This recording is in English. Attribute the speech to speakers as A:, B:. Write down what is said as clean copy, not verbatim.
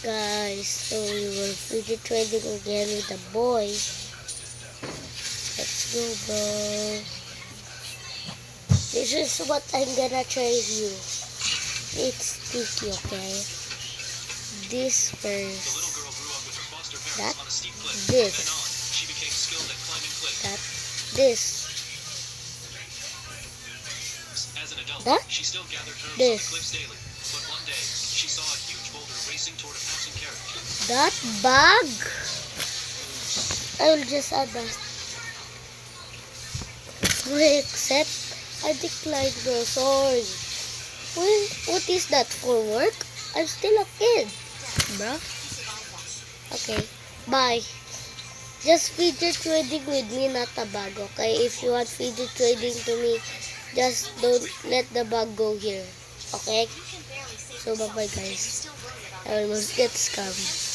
A: Guys, so we will fidget trading again with the boy. Let's go, bro. This is what I'm gonna trade you. It's sticky, okay? This first. That. This. That. This. That. This. That bag. I will just add that. I accept. I decline, bro. Sorry. What is that for work? I'm still a kid, bro. Okay. Bye. Just fidget trading with me, not the bag, okay? If you want fidget trading to me, just don't let the bag go here, okay? So, bye-bye, guys. I almost get scammed.